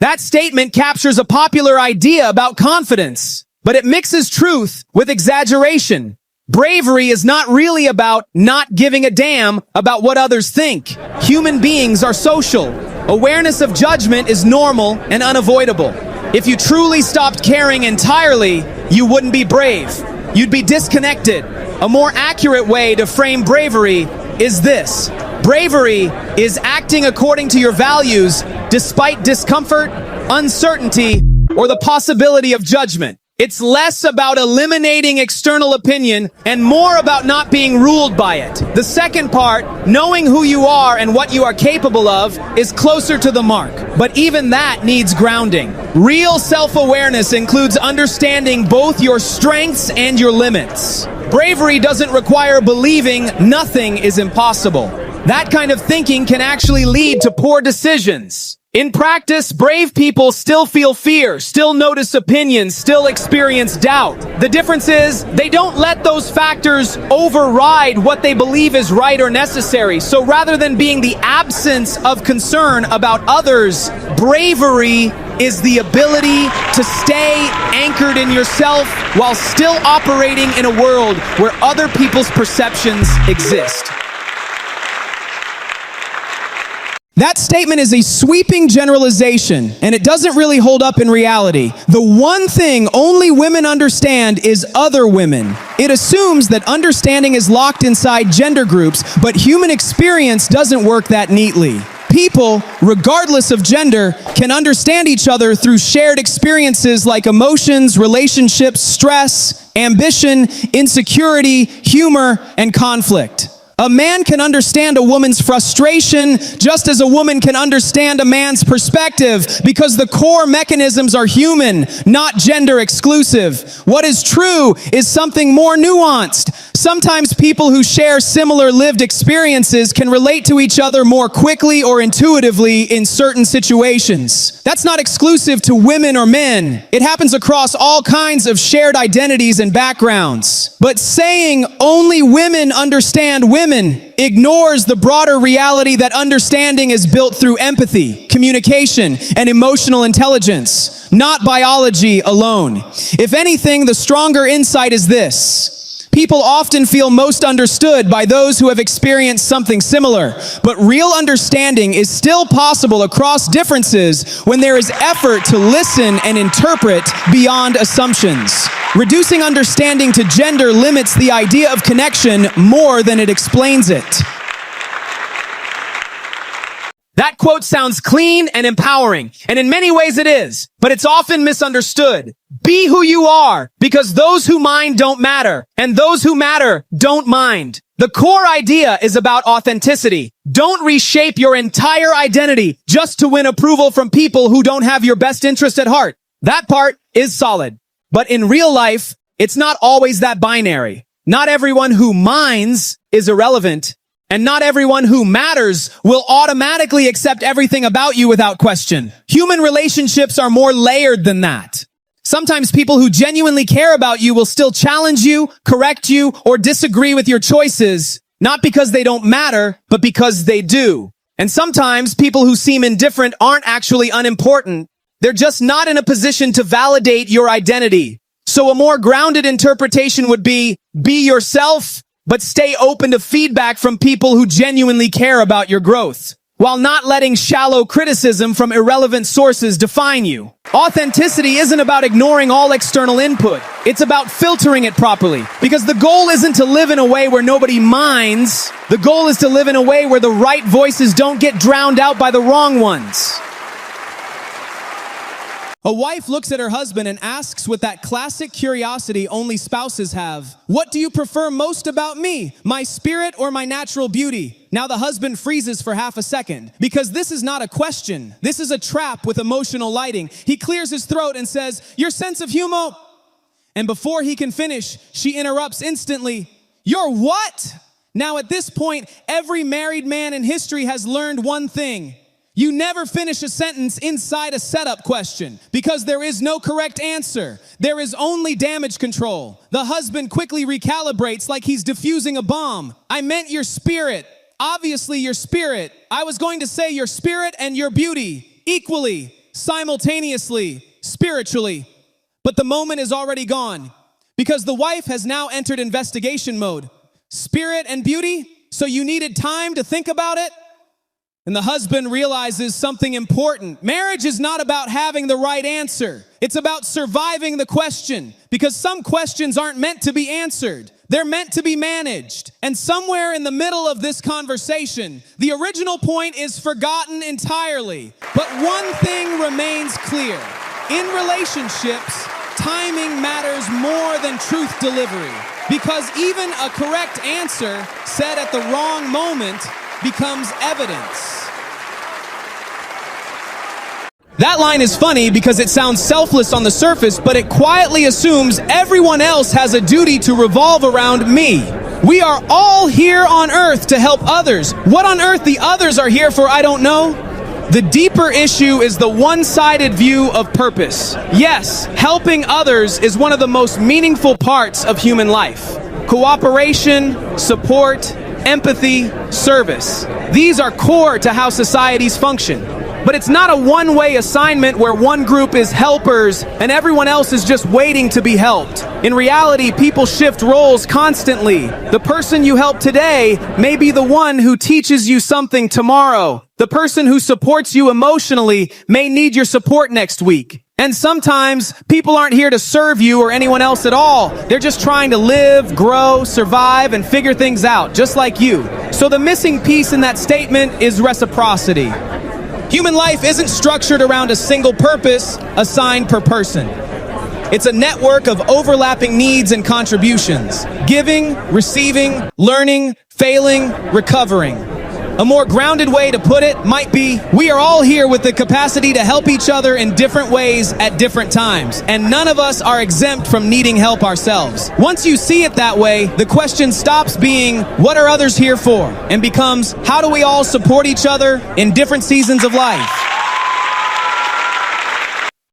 That statement captures a popular idea about confidence, but it mixes truth with exaggeration. Bravery is not really about not giving a damn about what others think. Human beings are social. Awareness of judgment is normal and unavoidable. If you truly stopped caring entirely, you wouldn't be brave. You'd be disconnected. A more accurate way to frame bravery is this. Bravery is acting according to your values despite discomfort, uncertainty, or the possibility of judgment. It's less about eliminating external opinion and more about not being ruled by it. The second part, knowing who you are and what you are capable of, is closer to the mark. But even that needs grounding. Real self-awareness includes understanding both your strengths and your limits. Bravery doesn't require believing nothing is impossible. That kind of thinking can actually lead to poor decisions. In practice, brave people still feel fear, still notice opinions, still experience doubt. The difference is, they don't let those factors override what they believe is right or necessary. So rather than being the absence of concern about others, bravery is the ability to stay anchored in yourself while still operating in a world where other people's perceptions exist. That statement is a sweeping generalization, and it doesn't really hold up in reality. The one thing only women understand is other women. It assumes that understanding is locked inside gender groups, but human experience doesn't work that neatly. People, regardless of gender, can understand each other through shared experiences like emotions, relationships, stress, ambition, insecurity, humor, and conflict. A man can understand a woman's frustration just as a woman can understand a man's perspective because the core mechanisms are human, not gender exclusive. What is true is something more nuanced. Sometimes people who share similar lived experiences can relate to each other more quickly or intuitively in certain situations. That's not exclusive to women or men. It happens across all kinds of shared identities and backgrounds. But saying only women understand women ignores the broader reality that understanding is built through empathy, communication, and emotional intelligence, not biology alone. If anything, the stronger insight is this. People often feel most understood by those who have experienced something similar, but real understanding is still possible across differences when there is effort to listen and interpret beyond assumptions. Reducing understanding to gender limits the idea of connection more than it explains it. That quote sounds clean and empowering, and in many ways it is, but it's often misunderstood. Be who you are, because those who mind don't matter, and those who matter don't mind. The core idea is about authenticity. Don't reshape your entire identity just to win approval from people who don't have your best interest at heart. That part is solid. But in real life, it's not always that binary. Not everyone who minds is irrelevant, and not everyone who matters will automatically accept everything about you without question. Human relationships are more layered than that. Sometimes people who genuinely care about you will still challenge you, correct you, or disagree with your choices, not because they don't matter, but because they do. And sometimes people who seem indifferent aren't actually unimportant. They're just not in a position to validate your identity. So a more grounded interpretation would be yourself, but stay open to feedback from people who genuinely care about your growth, while not letting shallow criticism from irrelevant sources define you. Authenticity isn't about ignoring all external input. It's about filtering it properly, because the goal isn't to live in a way where nobody minds. The goal is to live in a way where the right voices don't get drowned out by the wrong ones. A wife looks at her husband and asks with that classic curiosity only spouses have, "What do you prefer most about me, my spirit or my natural beauty?" Now the husband freezes for half a second, because this is not a question. This is a trap with emotional lighting. He clears his throat and says, "Your sense of humor." And before he can finish, she interrupts instantly, "Your what?" Now at this point, every married man in history has learned one thing. You never finish a sentence inside a setup question, because there is no correct answer. There is only damage control. The husband quickly recalibrates like he's defusing a bomb. "I meant your spirit. Obviously your spirit. I was going to say your spirit and your beauty equally. simultaneously, spiritually. But the moment is already gone because the wife has now entered investigation mode. Spirit and beauty, so you needed time to think about it? And the husband realizes something important. Marriage is not about having the right answer. It's about surviving the question, because some questions aren't meant to be answered. They're meant to be managed. And somewhere in the middle of this conversation, the original point is forgotten entirely. But one thing remains clear. In relationships, timing matters more than truth delivery, because even a correct answer said at the wrong moment becomes evidence. That line is funny because it sounds selfless on the surface, but it quietly assumes everyone else has a duty to revolve around me. We are all here on earth to help others. What on earth the others are here for, I don't know. The deeper issue is the one-sided view of purpose. Yes, helping others is one of the most meaningful parts of human life. Cooperation, support, empathy, service. These are core to how societies function. But it's not a one-way assignment where one group is helpers and everyone else is just waiting to be helped. In reality, people shift roles constantly. The person you help today may be the one who teaches you something tomorrow. The person who supports you emotionally may need your support next week. And sometimes people aren't here to serve you or anyone else at all. They're just trying to live, grow, survive, and figure things out, just like you. So the missing piece in that statement is reciprocity. Human life isn't structured around a single purpose assigned per person. It's a network of overlapping needs and contributions. Giving, receiving, learning, failing, recovering. A more grounded way to put it might be, we are all here with the capacity to help each other in different ways at different times, and none of us are exempt from needing help ourselves. Once you see it that way, the question stops being, what are others here for? And becomes, how do we all support each other in different seasons of life?